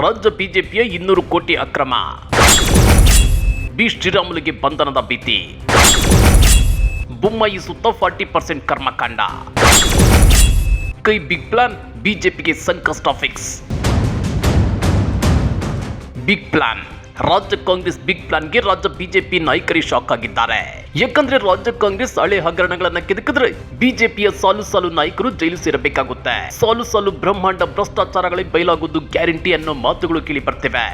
ರಾಜ್ಯ ಬಿಜೆಪಿಯ 200 ಕೋಟಿ ಅಕ್ರಮ. ಬಿ ಶ್ರೀರಾಮುಲುಗೆ ಬಂಧನದ ಭೀತಿ. ಬೊಮ್ಮಾಯಿ ಸುತ್ತ 40% ಕರ್ಮಕಾಂಡ. ಕೈ ಬಿಗ್ ಪ್ಲಾನ್, ಬಿಜೆಪಿಗೆ ಸಂಕಷ್ಟ ಫಿಕ್ಸ್. Big plan. ರಾಜ್ಯ ಕಾಂಗ್ರೆಸ್ ಬಿಗ್ ಪ್ಲಾನ್ಗೆ ರಾಜ್ಯ ಬಿಜೆಪಿ ನಾಯಕರೇ ಶಾಕ್ ಆಗಿದ್ದಾರೆ. ಯಾಕಂದ್ರೆ ರಾಜ್ಯ ಕಾಂಗ್ರೆಸ್ ಹಳೆ ಹಗರಣಗಳನ್ನ ಕೆದಕಿದ್ರೆ ಬಿಜೆಪಿಯ ಸಾಲು ನಾಯಕರು ಜೈಲು ಸೇರಬೇಕಾಗುತ್ತೆ. ಸಾಲು ಬ್ರಹ್ಮಾಂಡ ಭ್ರಷ್ಟಾಚಾರಗಳೇ ಬಯಲಾಗುವುದು ಗ್ಯಾರಂಟಿ ಅನ್ನೋ ಮಾತುಗಳು ಕೇಳಿ ಬರ್ತಿವೆ.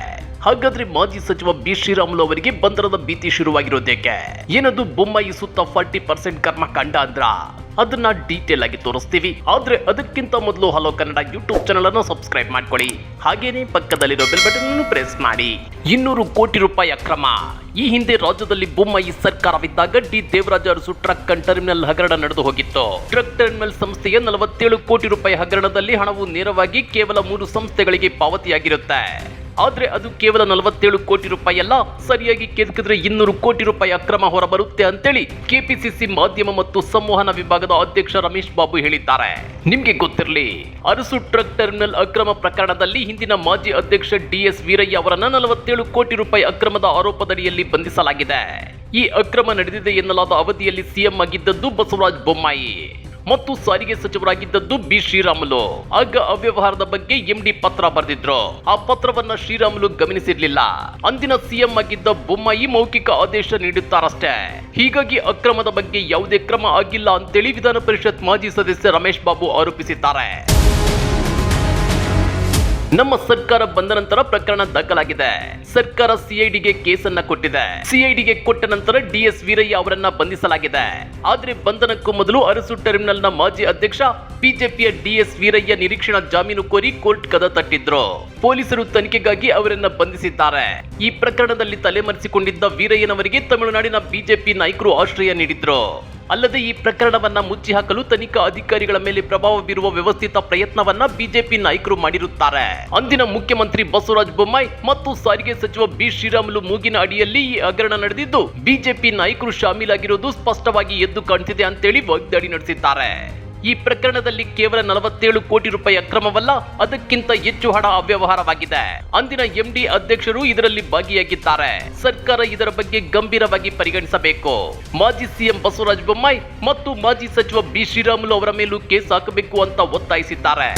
ಹಾಗಾದ್ರೆ ಮಾಜಿ ಸಚಿವ ಬಿ ಶ್ರೀರಾಮುಲು ಅವರಿಗೆ ಬಂಧನದ ಭೀತಿ ಶುರುವಾಗಿರೋದೇಕೆ? ಏನದು ಬೊಮ್ಮಾಯಿ ಸುತ್ತ 40% ಕರ್ಮಕಾಂಡ ಅಂದ್ರ? ಅದನ್ನ ಡೀಟೇಲ್ ಆಗಿ ತೋರಿಸ್ತೀವಿ. ಆದ್ರೆ ಅದಕ್ಕಿಂತ ಮೊದಲು ಹಲೋ ಕನ್ನಡ ಯೂಟ್ಯೂಬ್ ಚಾನಲ್ ಅನ್ನು ಸಬ್ಸ್ಕ್ರೈಬ್ ಮಾಡ್ಕೊಳ್ಳಿ. ಹಾಗೇನೆ ಪಕ್ಕದಲ್ಲಿರೋ ಬೆಲ್ ಬಟನ್ ಅನ್ನು ಪ್ರೆಸ್ ಮಾಡಿ. 200 ಕೋಟಿ ರೂಪಾಯಿ ಅಕ್ರಮ. ಈ ಹಿಂದೆ ರಾಜ್ಯದಲ್ಲಿ ಬೊಮ್ಮಾಯಿ ಸರ್ಕಾರವಿದ್ದಾಗ D Devaraja Urs truck terminal ಹಗರಣ ನಡೆದು ಹೋಗಿತ್ತು. ಟ್ರಕ್ ಟರ್ಮಿನಲ್ ಸಂಸ್ಥೆಯ 47 ಕೋಟಿ ರೂಪಾಯಿ ಹಗರಣದಲ್ಲಿ ಹಣವು ನೇರವಾಗಿ ಕೇವಲ 3 ಸಂಸ್ಥೆಗಳಿಗೆ ಪಾವತಿಯಾಗಿರುತ್ತೆ. ಆದ್ರೆ ಅದು ಕೇವಲ 47 ಕೋಟಿ ರೂಪಾಯಿ ಅಲ್ಲ, ಸರಿಯಾಗಿ ಕೆದಕಿದ್ರೆ 200 ಕೋಟಿ ರೂಪಾಯಿ ಅಕ್ರಮ ಹೊರಬರುತ್ತೆ ಅಂತೇಳಿ ಕೆಪಿಸಿಸಿ ಮಾಧ್ಯಮ ಮತ್ತು ಸಂವಹನ ವಿಭಾಗದ ಅಧ್ಯಕ್ಷ ರಮೇಶ್ ಬಾಬು ಹೇಳಿದ್ದಾರೆ. ನಿಮ್ಗೆ ಗೊತ್ತಿರಲಿ, ಅರಸು ಟ್ರಕ್ ಟರ್ಮಿನಲ್ ಅಕ್ರಮ ಪ್ರಕರಣದಲ್ಲಿ ಹಿಂದಿನ ಮಾಜಿ ಅಧ್ಯಕ್ಷ ಡಿಎಸ್ ವೀರಯ್ಯ ಅವರನ್ನ 47 ಕೋಟಿ ರೂಪಾಯಿ ಅಕ್ರಮದ ಆರೋಪದಡಿಯಲ್ಲಿ ಬಂಧಿಸಲಾಗಿದೆ. ಈ ಅಕ್ರಮ ನಡೆದಿದೆ ಎನ್ನಲಾದ ಅವಧಿಯಲ್ಲಿ ಸಿಎಂ ಆಗಿದ್ದದ್ದು ಬಸವರಾಜ ಬೊಮ್ಮಾಯಿ ಮತ್ತು ಸಾರಿಗೆ ಸಚಿವರಾಗಿದ್ದದ್ದು ಬಿ ಶ್ರೀರಾಮುಲು. ಆಗ ಅವ್ಯವಹಾರದ ಬಗ್ಗೆ ಎಂಡಿ ಪತ್ರ ಬರೆದಿದ್ರು. ಆ ಪತ್ರವನ್ನ ಶ್ರೀರಾಮುಲು ಗಮನಿಸಿರ್ಲಿಲ್ಲ. ಅಂದಿನ ಸಿಎಂ ಆಗಿದ್ದ ಬೊಮ್ಮಾಯಿ ಮೌಖಿಕ ಆದೇಶ ನೀಡುತ್ತಾರಷ್ಟೇ. ಹೀಗಾಗಿ ಅಕ್ರಮದ ಬಗ್ಗೆ ಯಾವುದೇ ಕ್ರಮ ಆಗಿಲ್ಲ ಅಂತೇಳಿ ವಿಧಾನ ಪರಿಷತ್ ಮಾಜಿ ಸದಸ್ಯ ರಮೇಶ್ ಬಾಬು ಆರೋಪಿಸಿದ್ದಾರೆ. ನಮ್ಮ ಸರ್ಕಾರ ಬಂದ ನಂತರ ಪ್ರಕರಣ ದಾಖಲಾಗಿದೆ. ಸರ್ಕಾರ ಸಿಐಡಿಗೆ ಕೇಸನ್ನ ಕೊಟ್ಟಿದೆ. ಸಿಐಡಿಗೆ ಕೊಟ್ಟ ನಂತರ ಡಿಎಸ್ ವೀರಯ್ಯ ಅವರನ್ನ ಬಂಧಿಸಲಾಗಿದೆ. ಆದ್ರೆ ಬಂಧನಕ್ಕೂ ಮೊದಲು ಅರಸು ಟರ್ಮಿನಲ್ನ ಮಾಜಿ ಅಧ್ಯಕ್ಷ ಬಿಜೆಪಿಯ ಡಿಎಸ್ ವೀರಯ್ಯ ನಿರೀಕ್ಷಣಾ ಜಾಮೀನು ಕೋರಿ ಕೋರ್ಟ್ ಕದ ತಟ್ಟಿದ್ರು. ಪೊಲೀಸರು ತನಿಖೆಗಾಗಿ ಅವರನ್ನ ಬಂಧಿಸಿದ್ದಾರೆ. ಈ ಪ್ರಕರಣದಲ್ಲಿ ತಲೆಮರೆಸಿಕೊಂಡಿದ್ದ ವೀರಯ್ಯನವರಿಗೆ ತಮಿಳುನಾಡಿನ ಬಿಜೆಪಿ ನಾಯಕರು ಆಶ್ರಯ ನೀಡಿದ್ರು. ಅಲ್ಲದೆ ಈ ಪ್ರಕರಣವನ್ನ ಮುಚ್ಚಿ ಹಾಕಲು ತನಿಖಾ ಅಧಿಕಾರಿಗಳ ಮೇಲೆ ಪ್ರಭಾವ ಬೀರುವ ವ್ಯವಸ್ಥಿತ ಪ್ರಯತ್ನವನ್ನ ಬಿಜೆಪಿ ನಾಯಕರು ಮಾಡಿರುತ್ತಾರೆ. ಅಂದಿನ ಮುಖ್ಯಮಂತ್ರಿ ಬಸವರಾಜ ಬೊಮ್ಮಾಯಿ ಮತ್ತು ಸಾರಿಗೆ ಸಚಿವ ಬಿ ಶ್ರೀರಾಮುಲು ಮೂಗಿನ ಅಡಿಯಲ್ಲಿ ಈ ಹಗರಣ ನಡೆದಿದ್ದು ಬಿಜೆಪಿ ನಾಯಕರು ಶಾಮೀಲಾಗಿರುವುದು ಸ್ಪಷ್ಟವಾಗಿ ಎದ್ದು ಕಾಣ್ತಿದೆ ಅಂತೇಳಿ ವಾಗ್ದಾಳಿ ನಡೆಸಿದ್ದಾರೆ. ಈ ಪ್ರಕರಣದಲ್ಲಿ ಕೇವಲ 47 ಕೋಟಿ ರೂಪಾಯಿ ಅಕ್ರಮವಲ್ಲ, ಅದಕ್ಕಿಂತ ಹೆಚ್ಚು ಹಣ ಅವ್ಯವಹಾರವಾಗಿದೆ. ಅಂದಿನ ಎಂಡಿ ಅಧ್ಯಕ್ಷರು ಇದರಲ್ಲಿ ಭಾಗಿಯಾಗಿದ್ದಾರೆ. ಸರ್ಕಾರ ಇದರ ಬಗ್ಗೆ ಗಂಭೀರವಾಗಿ ಪರಿಗಣಿಸಬೇಕು. ಮಾಜಿ ಸಿಎಂ ಬಸವರಾಜ ಬೊಮ್ಮಾಯಿ ಮತ್ತು ಮಾಜಿ ಸಚಿವ ಬಿ ಶ್ರೀರಾಮುಲು ಅವರ ಮೇಲೂ ಕೇಸ್ ಹಾಕಬೇಕು ಅಂತ ಒತ್ತಾಯಿಸಿದ್ದಾರೆ.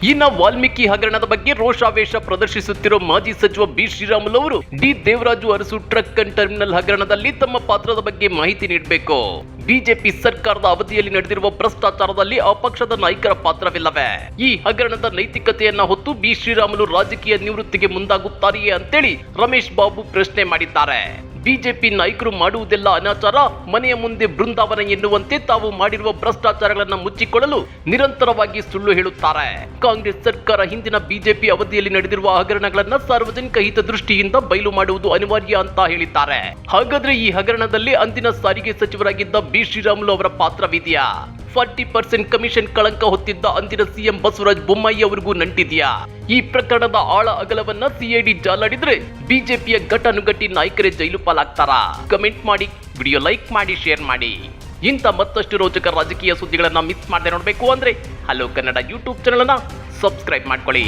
ಇನ್ನ ವಾಲ್ಮೀಕಿ ಹಗರಣದ ಬಗ್ಗೆ ರೋಷಾವೇಶ ಪ್ರದರ್ಶಿಸುತ್ತಿರೋ ಮಾಜಿ ಸಚಿವ ಬಿ ಶ್ರೀರಾಮುಲು ಅವರು D Devaraju Arasu truck terminal ಹಗರಣದಲ್ಲಿ ತಮ್ಮ ಪಾತ್ರದ ಬಗ್ಗೆ ಮಾಹಿತಿ ನೀಡಬೇಕು. ಬಿಜೆಪಿ ಸರ್ಕಾರದ ಅವಧಿಯಲ್ಲಿ ನಡೆದಿರುವ ಭ್ರಷ್ಟಾಚಾರದಲ್ಲಿ ಆ ಪಕ್ಷದ ನಾಯಕರ ಪಾತ್ರವಿಲ್ಲವೇ? ಈ ಹಗರಣದ ನೈತಿಕತೆಯನ್ನ ಹೊತ್ತು ಬಿ ಶ್ರೀರಾಮುಲು ರಾಜಕೀಯ ನಿವೃತ್ತಿಗೆ ಮುಂದಾಗುತ್ತಾರೆಯೇ ಅಂತೇಳಿ ರಮೇಶ್ ಬಾಬು ಪ್ರಶ್ನೆ ಮಾಡಿದ್ದಾರೆ. ಬಿಜೆಪಿ ನಾಯಕರು ಮಾಡುವುದೆಲ್ಲ ಅನಾಚಾರ, ಮನೆಯ ಮುಂದೆ ಬೃಂದಾವನ ಎನ್ನುವಂತೆ ತಾವು ಮಾಡಿರುವ ಭ್ರಷ್ಟಾಚಾರಗಳನ್ನು ಮುಚ್ಚಿಕೊಳ್ಳಲು ನಿರಂತರವಾಗಿ ಸುಳ್ಳು ಹೇಳುತ್ತಾರೆ. ಕಾಂಗ್ರೆಸ್ ಸರ್ಕಾರ ಹಿಂದಿನ ಬಿಜೆಪಿ ಅವಧಿಯಲ್ಲಿ ನಡೆದಿರುವ ಹಗರಣಗಳನ್ನ ಸಾರ್ವಜನಿಕ ಹಿತದೃಷ್ಟಿಯಿಂದ ಬಯಲು ಮಾಡುವುದು ಅನಿವಾರ್ಯ ಅಂತ ಹೇಳಿದ್ದಾರೆ. ಹಾಗಾದ್ರೆ ಈ ಹಗರಣದಲ್ಲಿ ಅಂದಿನ ಸಾರಿಗೆ ಸಚಿವರಾಗಿದ್ದ ಬಿ ಶ್ರೀರಾಮುಲು ಅವರ ಪಾತ್ರವಿದೆಯಾ? 40% ಕಮಿಷನ್ ಕಳಂಕ ಹೊತ್ತಿದ್ದ ಅಂದಿನ ಸಿಎಂ ಬಸವರಾಜ ಬೊಮ್ಮಾಯಿ ಅವರಿಗೂ ನಂಟಿದೆಯಾ? ಈ ಪ್ರಕರಣದ ಆಳ ಅಗಲವನ್ನ ಸಿಐಡಿ ಜಾಲಾಡಿದ್ರೆ ಬಿಜೆಪಿಯ ಘಟಾನುಘಟಿ ನಾಯಕರೇ ಜೈಲು ಪಾಲಾಗ್ತಾರಾ? ಕಮೆಂಟ್ ಮಾಡಿ, ವಿಡಿಯೋ ಲೈಕ್ ಮಾಡಿ, ಶೇರ್ ಮಾಡಿ. ಇಂಥ ಮತ್ತಷ್ಟು ರೋಚಕ ರಾಜಕೀಯ ಸುದ್ದಿಗಳನ್ನ ಮಿಸ್ ಮಾಡದೆ ನೋಡಬೇಕು ಅಂದ್ರೆ ಹಲೋ ಕನ್ನಡ ಯೂಟ್ಯೂಬ್ ಚಾನಲ್ ಅನ್ನ ಸಬ್ಸ್ಕ್ರೈಬ್ ಮಾಡ್ಕೊಳ್ಳಿ.